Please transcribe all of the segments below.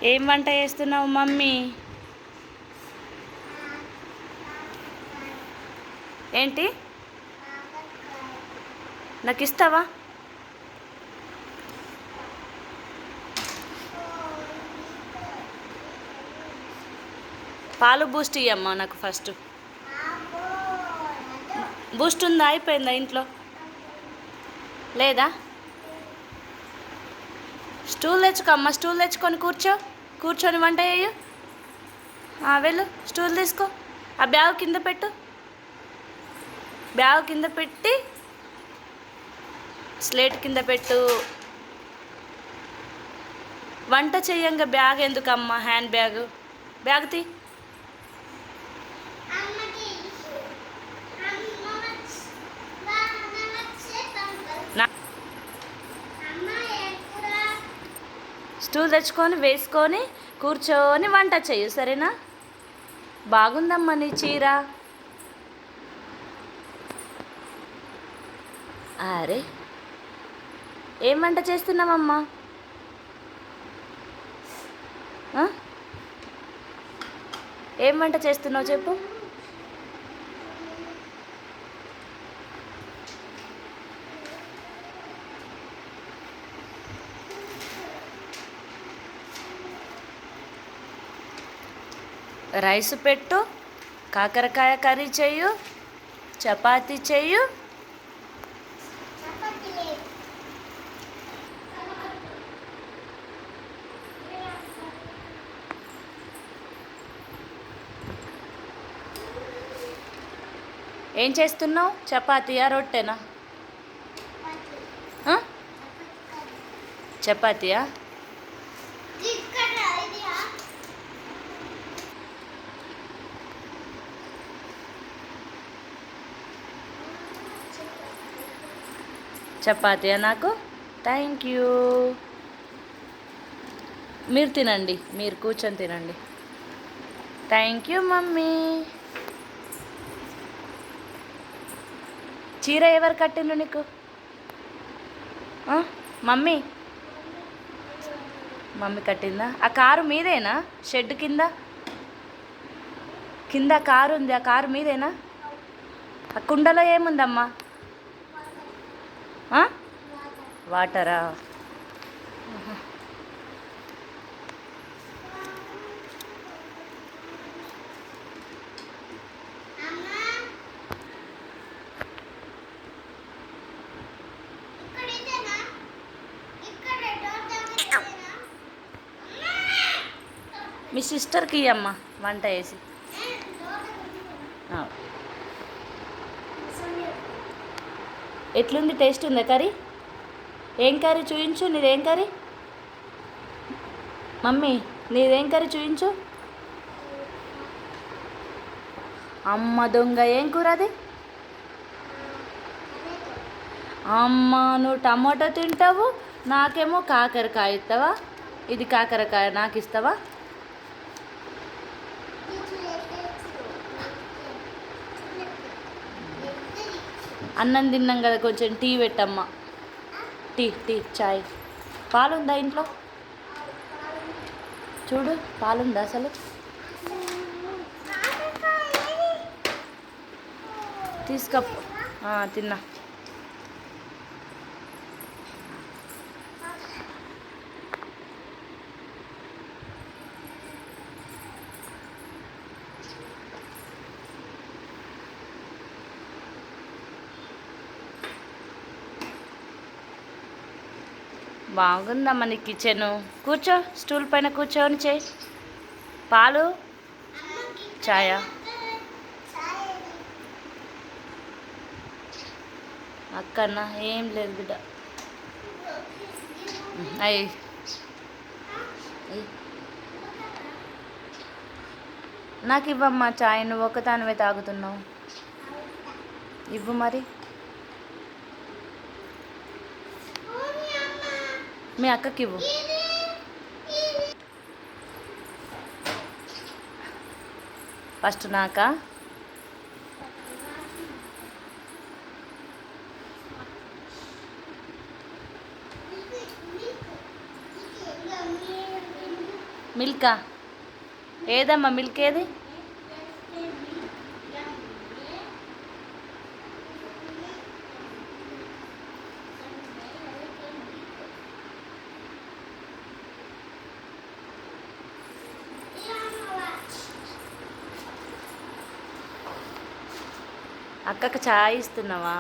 ఏం వంట చేస్తున్నావు మమ్మీ? ఏంటి? నాకు ఇస్తావా? పాలు బూస్ట్ ఇయ్యమ్మా నాకు ఫస్ట్. బూస్ట్ ఉందా? అయిపోయిందా ఇంట్లో? లేదా? స్టూల్ తెచ్చుకోమ్మా, స్టూల్ తెచ్చుకొని కూర్చొని వంట చేయు. వెళ్ళు, స్టూల్ తీసుకో. ఆ బ్యాగ్ కింద పెట్టు. బ్యాగ్ కింద పెట్టి స్లేట్ కింద పెట్టు. వంట చెయ్యంగా బ్యాగ్ ఎందుకమ్మా? హ్యాండ్ బ్యాగ్ తీ. స్టూల్ తెచ్చుకొని వేసుకొని కూర్చొని వంట చెయ్యి, సరేనా? బాగుందమ్మా నీ చీర. అరే, ఏం వంట చేస్తున్నావమ్మా? ఏం వంట చేస్తున్నావు చెప్పు. రైస్ పెట్టు, కాకరకాయ కర్రీ చెయ్యు, చపాతీ చెయ్యు. ఏం చేస్తున్నావు? చపాతీయా రొట్టెనా? చపాతీయా? చపాతీయా నాకు? Thank you. మీరు తినండి, మీరు కూర్చొని తినండి. Thank you mummy. చీర ఎవరు కట్టిండ్రు నీకు? మమ్మీ కట్టిందా? ఆ కారు మీదేనా? షెడ్ కింద కారు ఉంది, ఆ కారు మీదేనా? ఆ కుండలో ఏముందమ్మా? వాటరా? మీ సిస్టర్కి ఇయ్యమ్మా వంట వేసి. ఎట్లుంది? టేస్ట్ ఉందా కర్రీ? ఏం కర్రీ చూయించు. నీదేం కర్రీ మమ్మీ? నీదేం కర్రీ చూయించు. అమ్మ దొంగ, ఏం కూర అది? అమ్మ, నువ్వు టమాటో తింటావు, నాకేమో కాకరకాయ ఇస్తావా? ఇది కాకరకాయ నాకు ఇస్తావా? అన్నం తిన్నాం కదా, కొంచెం టీ పెట్టమ్మా. టీ చాయ్. పాలుందా ఇంట్లో? చూడు, పాలుందా అసలు? తీసుకో. తిన్నా. బాగుందమ్మా నీ కిచెను. కూర్చో, స్టూల్ పైన కూర్చొని చేయి. పాలు, ఛాయా? అక్కన్నా ఏం లేదు బిడ్డ. అయ్యి నాకు ఇవ్వమ్మా చాయ్. నువ్వు ఒకదానివే తాగుతున్నావు. ఇవ్వు మరి. మీ అక్కకి ఇవ్వు. ఫస్ట్ నాకా? మీ మిల్కా? ఏదమ్మా మిల్క్ ఏది? అక్కకు చాయ్ ఇస్తున్నావా?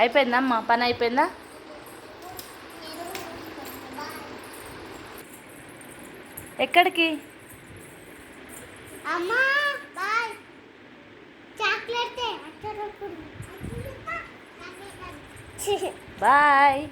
అయిపోయిందమ్మా, పని అయిపోయిందా? ఎక్కడికి? బాయ్.